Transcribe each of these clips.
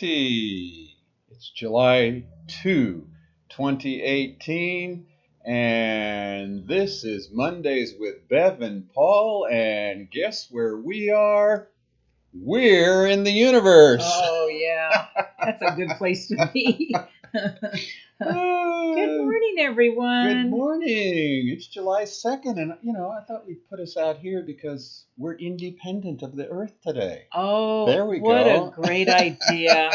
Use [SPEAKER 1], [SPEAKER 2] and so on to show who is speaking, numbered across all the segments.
[SPEAKER 1] Alrighty. It's July 2, 2018, and this is Mondays with Bev and Paul, and guess where we are? We're in the universe.
[SPEAKER 2] Oh, yeah. That's a good place to be. Good morning, everyone.
[SPEAKER 1] Good morning. It's July 2nd, and, I thought we'd put us out here because we're independent of the earth today.
[SPEAKER 2] Oh,
[SPEAKER 1] there we
[SPEAKER 2] what
[SPEAKER 1] go.
[SPEAKER 2] a great idea.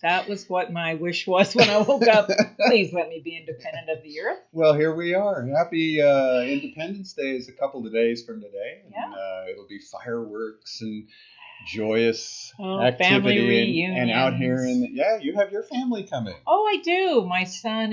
[SPEAKER 2] That was what my wish was when I woke up. Please let me be independent of the earth.
[SPEAKER 1] Well, here we are. Happy Independence Day is a couple of days from today. And, it'll be fireworks and joyous activity.
[SPEAKER 2] Family reunions.
[SPEAKER 1] And out here. You have your family coming.
[SPEAKER 2] Oh, I do. My son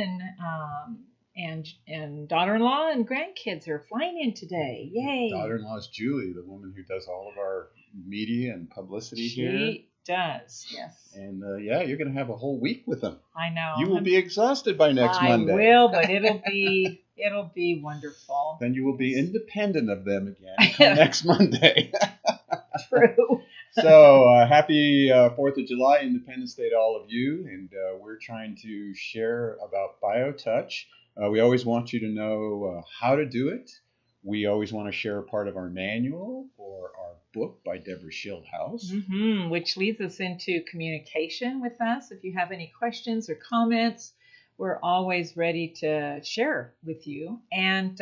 [SPEAKER 2] and daughter-in-law and grandkids are flying in today. Yay.
[SPEAKER 1] Daughter-in-law is Julie, the woman who does all of our media and publicity here.
[SPEAKER 2] She does, yes.
[SPEAKER 1] And you're going to have a whole week with them.
[SPEAKER 2] I know.
[SPEAKER 1] You will be exhausted by next Monday.
[SPEAKER 2] I will, but it'll be wonderful.
[SPEAKER 1] Then you will be independent of them again next Monday.
[SPEAKER 2] True.
[SPEAKER 1] So happy 4th of July, Independence Day to all of you. And we're trying to share about BioTouch. We always want you to know how to do it. We always want to share a part of our manual or our book by Deborah Schildhouse.
[SPEAKER 2] Which leads us into communication with us. If you have any questions or comments, we're always ready to share with you. And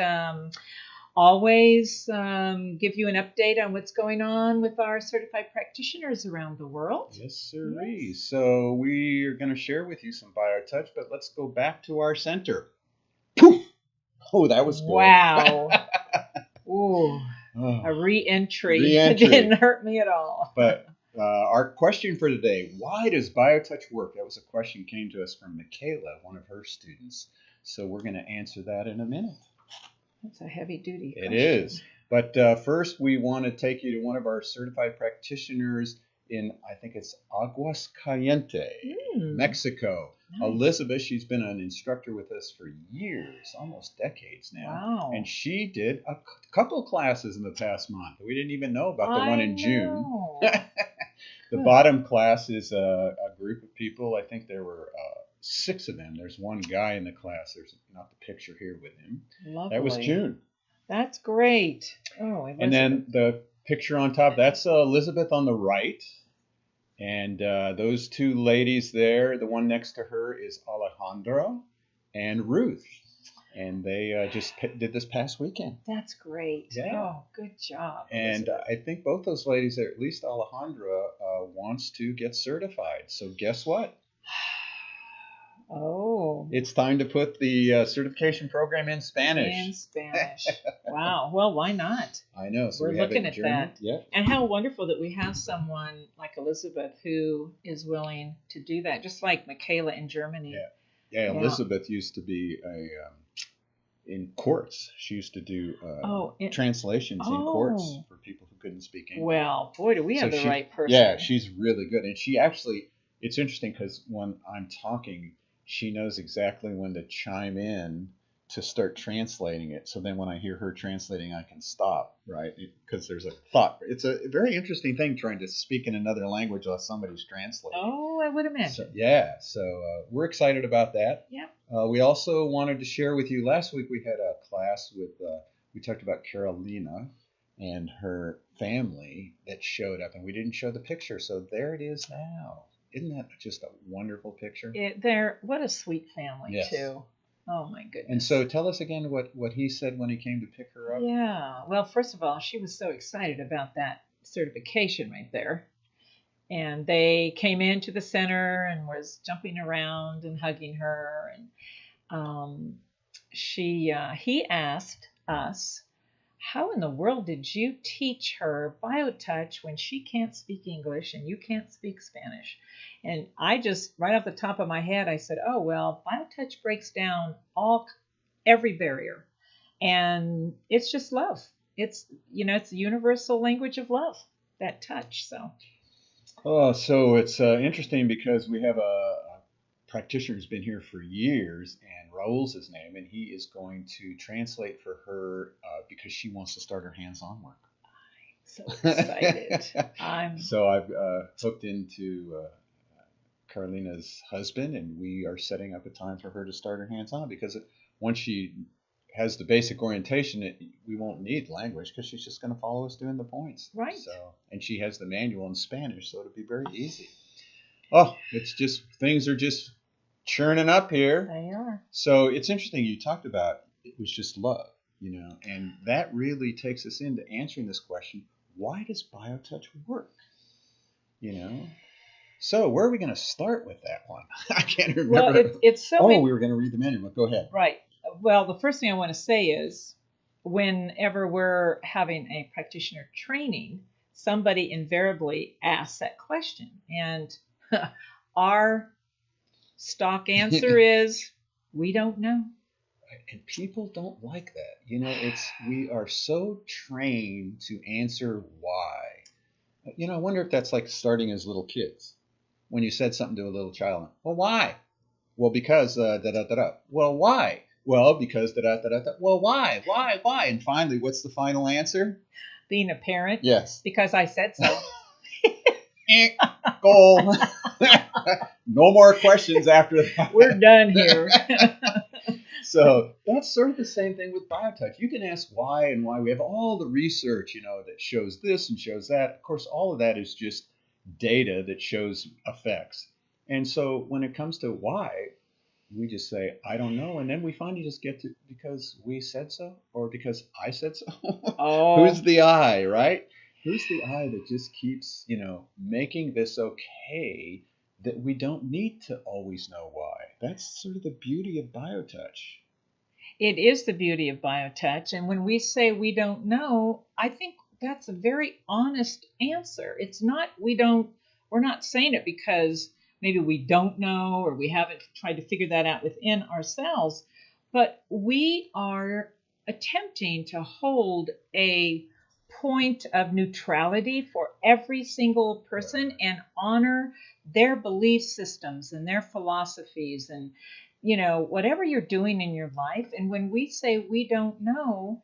[SPEAKER 2] always give you an update on what's going on with our certified practitioners around the world.
[SPEAKER 1] Yes, sirree. Yes. So we are going to share with you some BioTouch, but let's go back to our center. Poof! Oh, that was good.
[SPEAKER 2] Wow. Ooh, a re-entry. Didn't hurt me at all.
[SPEAKER 1] But our question for today, why does BioTouch work? That was a question came to us from Michaela, one of her students. So we're going to answer that in a minute.
[SPEAKER 2] That's a heavy-duty question.
[SPEAKER 1] It is. But first, we want to take you to one of our certified practitioners in, I think it's Aguascalientes, Mexico. Nice. Elizabeth, she's been an instructor with us for years, almost decades now.
[SPEAKER 2] Wow.
[SPEAKER 1] And she did a couple classes in the past month. We didn't even know about the one in June. The bottom class is a group of people. I think there were 6 of them. There's one guy in the class. There's not the picture here with him.
[SPEAKER 2] Lovely.
[SPEAKER 1] That was June.
[SPEAKER 2] That's great. Oh, Elizabeth.
[SPEAKER 1] And then the picture on top, that's Elizabeth on the right. And those 2 ladies there, the one next to her is Alejandra and Ruth. And they just did this past weekend.
[SPEAKER 2] That's great.
[SPEAKER 1] Yeah.
[SPEAKER 2] Oh, good job.
[SPEAKER 1] And I think both those ladies, or at least Alejandra, wants to get certified. So guess what?
[SPEAKER 2] Oh.
[SPEAKER 1] It's time to put the certification program in Spanish.
[SPEAKER 2] In Spanish. Wow. Well, why not?
[SPEAKER 1] I know. So
[SPEAKER 2] we're looking at that.
[SPEAKER 1] Yeah.
[SPEAKER 2] And how wonderful that we have someone like Elizabeth who is willing to do that, just like Michaela in Germany.
[SPEAKER 1] Yeah. Elizabeth used to be in courts. She used to do translations in courts for people who couldn't speak English.
[SPEAKER 2] Well, boy, do we have the right person.
[SPEAKER 1] Yeah, she's really good. And she actually, it's interesting because when I'm talking, she knows exactly when to chime in to start translating it. So then when I hear her translating, I can stop, right? Because there's a thought. It's a very interesting thing trying to speak in another language while somebody's translating.
[SPEAKER 2] Oh, I would imagine.
[SPEAKER 1] So we're excited about that.
[SPEAKER 2] Yeah.
[SPEAKER 1] We also wanted to share with you, last week we had a class with, we talked about Carolina and her family that showed up, and we didn't show the picture. So there it is now. Isn't that just a wonderful picture?
[SPEAKER 2] What a sweet family, too. Oh, my goodness.
[SPEAKER 1] And so tell us again what he said when he came to pick her up.
[SPEAKER 2] Yeah. Well, first of all, she was so excited about that certification right there. And they came into the center and was jumping around and hugging her. And he asked us, how in the world did you teach her BioTouch when she can't speak English and you can't speak Spanish? And I just, right off the top of my head, I said, oh, well, BioTouch breaks down every barrier. And it's just love. It's, it's the universal language of love, that touch.
[SPEAKER 1] So it's interesting because we have a practitioner who's been here for years, and Raul's his name, and he is going to translate for her because she wants to start her hands-on work.
[SPEAKER 2] I'm so excited.
[SPEAKER 1] So I've hooked into Carlina's husband, and we are setting up a time for her to start her hands-on because once she has the basic orientation, we won't need language because she's just going to follow us doing the points.
[SPEAKER 2] Right.
[SPEAKER 1] So, and she has the manual in Spanish, so it'll be very easy. Oh, it's just things are just churning up here.
[SPEAKER 2] They are.
[SPEAKER 1] So it's interesting. You talked about it was just love, and that really takes us into answering this question: why does BioTouch work? So where are we going to start with that one? I can't remember.
[SPEAKER 2] Well, it's so.
[SPEAKER 1] We were going to read the manual. Go ahead.
[SPEAKER 2] Right. Well, the first thing I want to say is, whenever we're having a practitioner training, somebody invariably asks that question, and our stock answer is, we don't know.
[SPEAKER 1] And people don't like that. We are so trained to answer why. I wonder if that's like starting as little kids. When you said something to a little child, well, why? Well, because da-da-da-da. Well, why? Well, because da-da-da-da. Well, why? Why? And finally, what's the final answer?
[SPEAKER 2] Being a parent?
[SPEAKER 1] Yes.
[SPEAKER 2] Because I said so.
[SPEAKER 1] Goal. No more questions after that.
[SPEAKER 2] We're done here.
[SPEAKER 1] So that's sort of the same thing with BioTouch. You can ask why and why. We have all the research, that shows this and shows that. Of course, all of that is just data that shows effects. And so when it comes to why, we just say, I don't know. And then we finally just get to because we said so or because I said so.
[SPEAKER 2] Oh.
[SPEAKER 1] Who's the I, right? Who's the I that just keeps, making this okay, that we don't need to always know why. That's sort of the beauty of BioTouch.
[SPEAKER 2] It is the beauty of BioTouch. And when we say we don't know, I think that's a very honest answer. It's not, we're not saying it because maybe we don't know or we haven't tried to figure that out within ourselves, but we are attempting to hold a point of neutrality for every single person and honor their belief systems and their philosophies and whatever you're doing in your life. And when we say we don't know,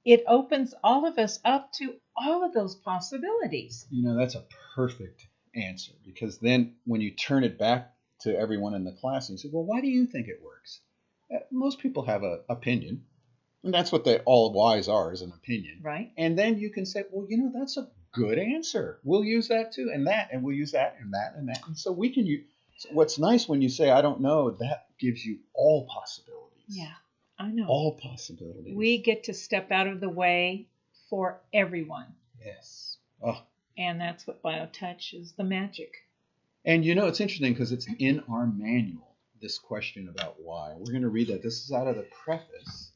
[SPEAKER 2] it opens all of us up to all of those possibilities.
[SPEAKER 1] That's a perfect answer, because then when you turn it back to everyone in the class and you say, well, why do you think it works? Most people have an opinion. And that's what all whys are, is an opinion.
[SPEAKER 2] Right.
[SPEAKER 1] And then you can say, well, that's a good answer. We'll use that too, and that, and we'll use that, and that, and that. And so we can use, what's nice when you say, I don't know, that gives you all possibilities.
[SPEAKER 2] Yeah, I know.
[SPEAKER 1] All possibilities.
[SPEAKER 2] We get to step out of the way for everyone.
[SPEAKER 1] Yes. Oh.
[SPEAKER 2] And that's what BioTouch is, the magic.
[SPEAKER 1] And it's interesting because it's in our manual, this question about why. We're going to read that. This is out of the preface.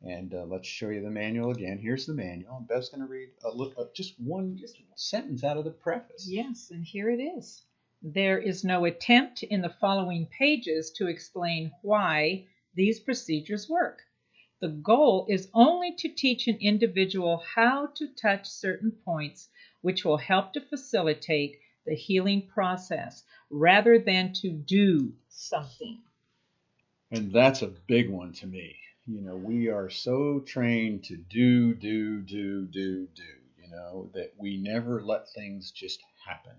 [SPEAKER 1] And let's show you the manual again. Here's the manual. And Bev's going to read just one sentence out of the preface.
[SPEAKER 2] Yes, and here it is. There is no attempt in the following pages to explain why these procedures work. The goal is only to teach an individual how to touch certain points which will help to facilitate the healing process rather than to do something.
[SPEAKER 1] And that's a big one to me. We are so trained to do, that we never let things just happen.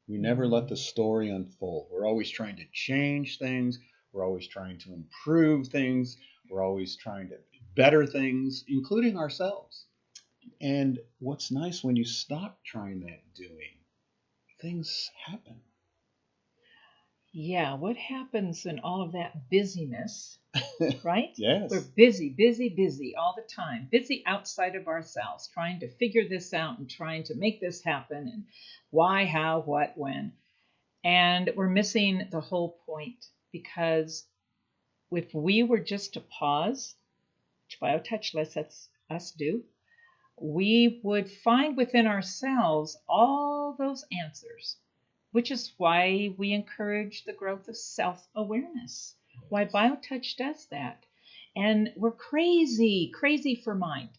[SPEAKER 1] We never let the story unfold. We're always trying to change things. We're always trying to improve things. We're always trying to better things, including ourselves. And what's nice when you stop trying that doing, things happen.
[SPEAKER 2] Yeah, what happens in all of that busyness, right?
[SPEAKER 1] Yes.
[SPEAKER 2] We're busy all the time. Busy outside of ourselves, trying to figure this out and trying to make this happen and why, how, what, when. And we're missing the whole point, because if we were just to pause, which BioTouch lets us do, we would find within ourselves all those answers, which is why we encourage the growth of self-awareness, why BioTouch does that. And we're crazy for mind.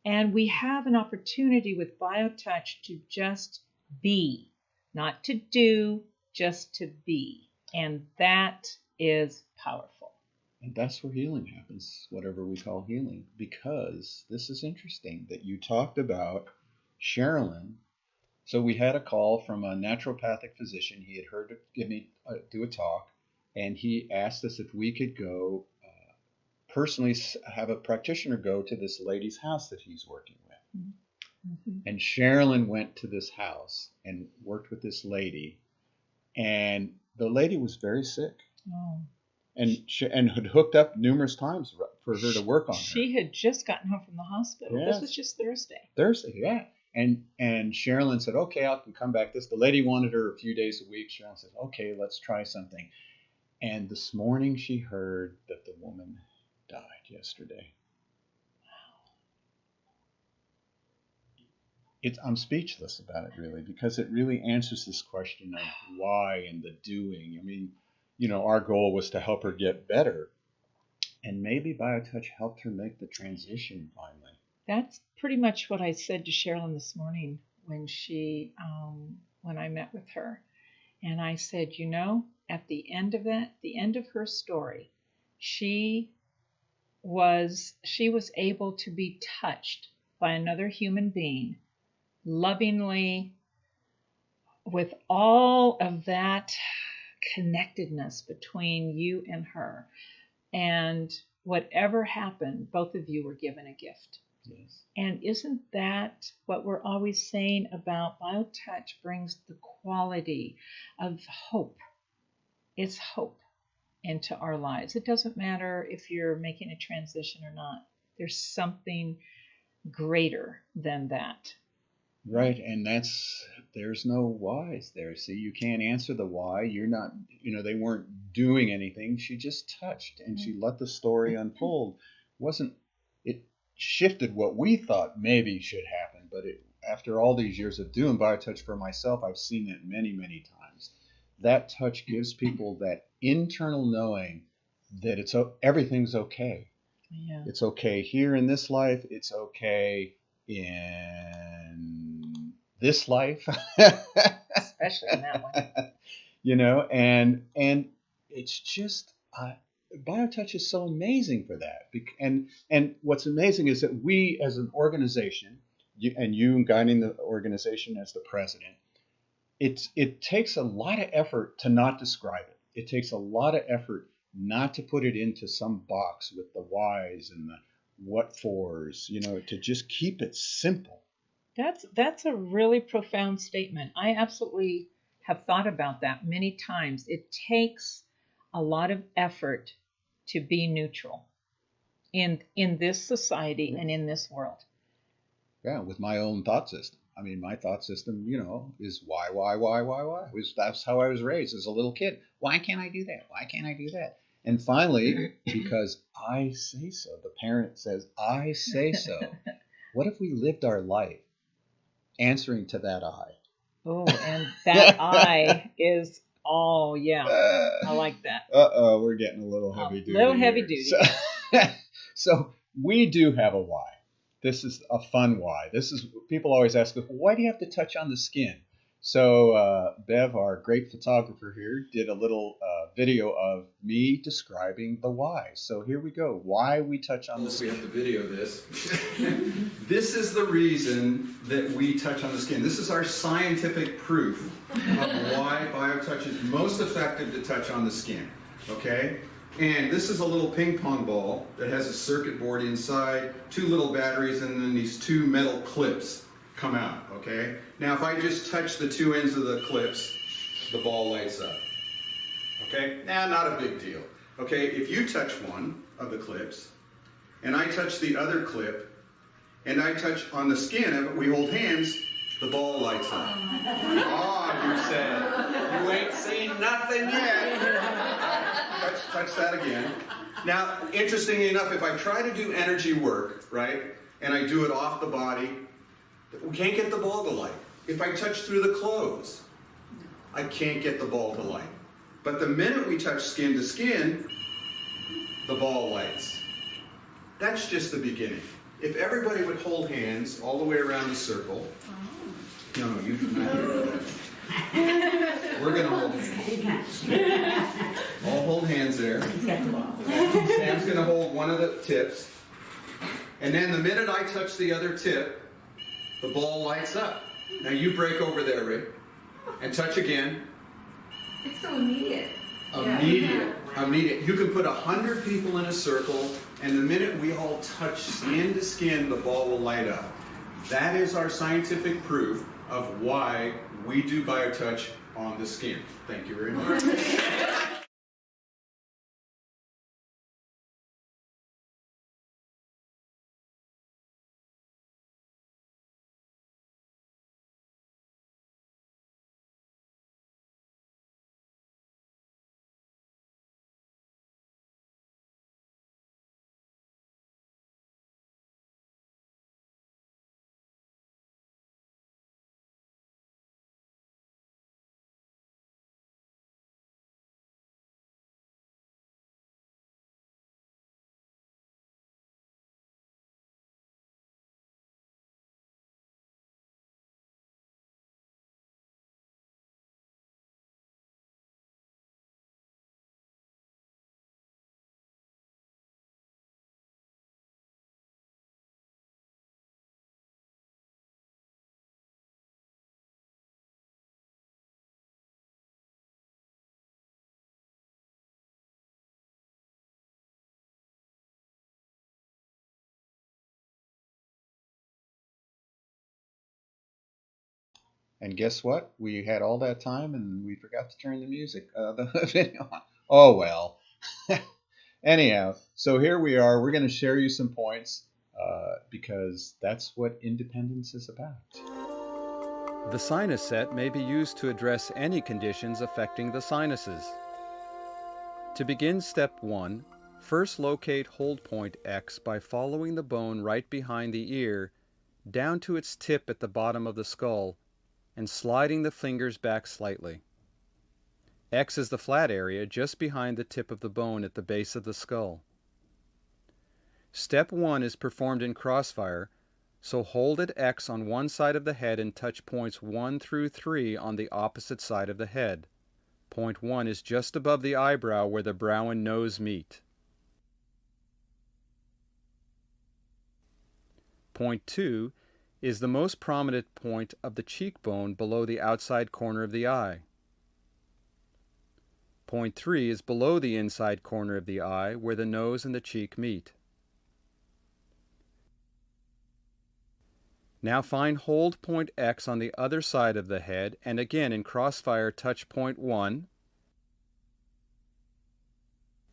[SPEAKER 2] And we have an opportunity with BioTouch to just be, not to do, just to be. And that is powerful.
[SPEAKER 1] And that's where healing happens, whatever we call healing, because this is interesting that you talked about Sherilyn So we had a call from a naturopathic physician. He had heard me do a talk, and he asked us if we could go personally have a practitioner go to this lady's house that he's working with. Mm-hmm. And Sherilyn went to this house and worked with this lady, and the lady was very sick. Oh. And had hooked up numerous times for her to work on her.
[SPEAKER 2] She had just gotten home from the hospital. Yes. This was just Thursday.
[SPEAKER 1] Yeah. And Sherilyn said, okay, I can come back. The lady wanted her a few days a week. Sherilyn said, okay, let's try something. And this morning she heard that the woman died yesterday. Wow. I'm speechless about it, really, because it really answers this question of why and the doing. I mean, our goal was to help her get better, and maybe BioTouch helped her make the transition finally.
[SPEAKER 2] That's pretty much what I said to Sherilyn this morning when I met with her. And I said, at the end of her story, she was able to be touched by another human being, lovingly, with all of that connectedness between you and her. And whatever happened, both of you were given a gift. Yes. And isn't that what we're always saying about BioTouch brings the quality of hope? It's hope into our lives. It doesn't matter if you're making a transition or not. There's something greater than that.
[SPEAKER 1] Right, and there's no whys there. See, you can't answer the why. You're not, they weren't doing anything. She just touched, and she let the story unfold. It shifted what we thought maybe should happen, but after all these years of doing BioTouch for myself, I've seen it many, many times. That touch gives people that internal knowing that everything's okay. Yeah. It's okay here in this life. It's okay in this life.
[SPEAKER 2] Especially in that one.
[SPEAKER 1] And it's just BioTouch is so amazing for that. And what's amazing is that we as an organization, you guiding the organization as the president, it takes a lot of effort to not describe it. It takes a lot of effort not to put it into some box with the whys and the what fors, to just keep it simple.
[SPEAKER 2] That's a really profound statement. I absolutely have thought about that many times. It takes a lot of effort to be neutral in this society and in this world.
[SPEAKER 1] Yeah, with my own thought system. I mean, my thought system, is why? That's how I was raised as a little kid. Why can't I do that? Why can't I do that? And finally, because I say so, the parent says, I say so. What if we lived our life answering to that I?
[SPEAKER 2] Oh, and that I is, oh, yeah. I like that.
[SPEAKER 1] We're getting a little heavy duty.
[SPEAKER 2] A little heavy duty.
[SPEAKER 1] So we do have a why. This is a fun why. People always ask us, why do you have to touch on the skin? So Bev, our great photographer here, did a little video of me describing the why. So here we go. Why we touch on the skin. We have to video this. This is the reason that we touch on the skin. This is our scientific proof of why BioTouch is most effective to touch on the skin. Okay? And this is a little ping pong ball that has a circuit board inside, 2 little batteries, and then these 2 metal clips come out, okay? Now, if I just touch the 2 ends of the clips, the ball lights up, okay? Not a big deal, okay? If you touch one of the clips, and I touch the other clip, and I touch on the skin of it, we hold hands, the ball lights up. Oh, you said, you ain't seen nothing yet. Touch that again. Now, interestingly enough, if I try to do energy work, right, and I do it off the body, we can't get the ball to light. If I touch through the clothes, I can't get the ball to light. But the minute we touch skin to skin, the ball lights. That's just the beginning. If everybody would hold hands all the way around the circle. No, you do not hear that. We're going to hold hands. All hold hands there. Sam's going to hold one of the tips. And then the minute I touch the other tip, the ball lights up.
[SPEAKER 3] Now you break over there, Rick, and touch again.
[SPEAKER 4] It's so immediate.
[SPEAKER 3] Immediate. Immediate. You can put 100 people in a circle, and the minute we all touch skin to skin, the ball will light up. That is our scientific proof of why we do BioTouch on the skin. Thank you very much.
[SPEAKER 1] And guess what? We had all that time and we forgot to turn the music, the video on. Oh well. Anyhow, so here we are. We're going to share you some points because that's what independence is about.
[SPEAKER 5] The sinus set may be used to address any conditions affecting the sinuses. To begin step 1, first locate hold point X by following the bone right behind the ear down to its tip at the bottom of the skull and sliding the fingers back slightly. X is the flat area just behind the tip of the bone at the base of the skull. Step 1 is performed in crossfire, so hold at X on one side of the head and touch points 1 through 3 on the opposite side of the head. Point 1 is just above the eyebrow where the brow and nose meet. Point 2 is the most prominent point of the cheekbone below the outside corner of the eye. Point 3 is below the inside corner of the eye where the nose and the cheek meet. Now find hold point X on the other side of the head and again in crossfire touch point 1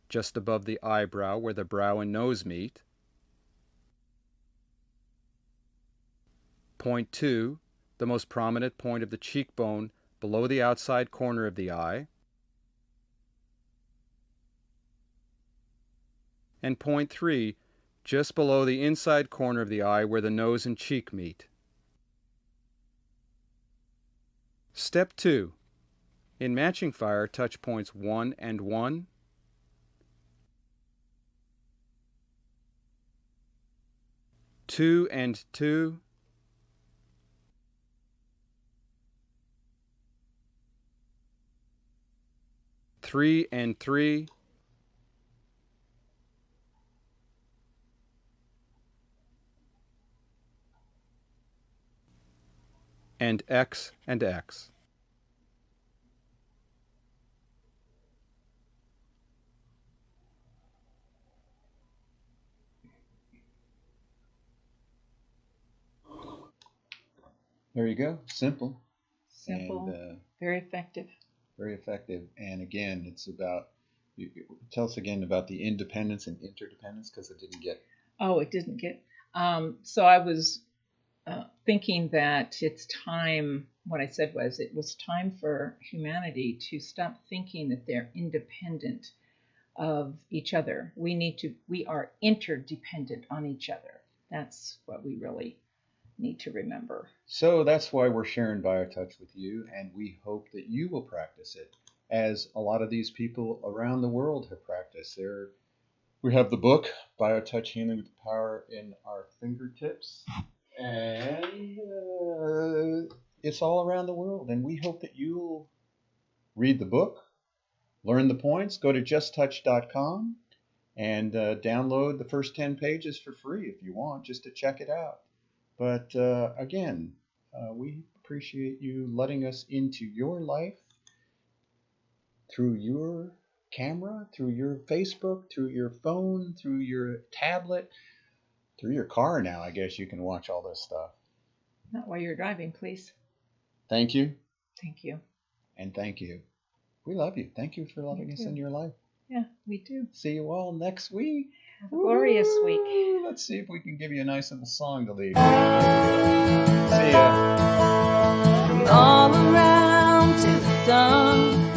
[SPEAKER 5] just above the eyebrow where the brow and nose meet. Point 2, the most prominent point of the cheekbone below the outside corner of the eye. And point 3, just below the inside corner of the eye where the nose and cheek meet. Step 2. In matching fire, touch points 1 and 1, 2 and 2, 3 and 3, and X and X.
[SPEAKER 1] There you go. Simple.
[SPEAKER 2] Simple,
[SPEAKER 1] And
[SPEAKER 2] very effective.
[SPEAKER 1] very effective. And again, it's about, tell us again about the independence and interdependence because it didn't get.
[SPEAKER 2] Oh, it didn't get. So I was thinking that it's time, what I said was it was time for humanity to stop thinking that they're independent of each other. We are interdependent on each other. That's what we really need to remember.
[SPEAKER 1] So that's why we're sharing BioTouch with you, and we hope that you will practice it, as a lot of these people around the world have practiced. We have the book, BioTouch Healing with the Power in Our Fingertips, and it's all around the world, and we hope that you'll read the book, learn the points, go to justtouch.com, and download the first 10 pages for free if you want, just to check it out. But again, we appreciate you letting us into your life through your camera, through your Facebook, through your phone, through your tablet, through your car now. I guess you can watch all this stuff.
[SPEAKER 2] Not while you're driving, please.
[SPEAKER 1] Thank you.
[SPEAKER 2] Thank you.
[SPEAKER 1] And thank you. We love you. Thank you for letting us in your life.
[SPEAKER 2] Yeah, we do.
[SPEAKER 1] See you all next week.
[SPEAKER 2] Have a glorious week.
[SPEAKER 1] Let's see if we can give you a nice little song to leave. See ya.
[SPEAKER 6] All around to the sun.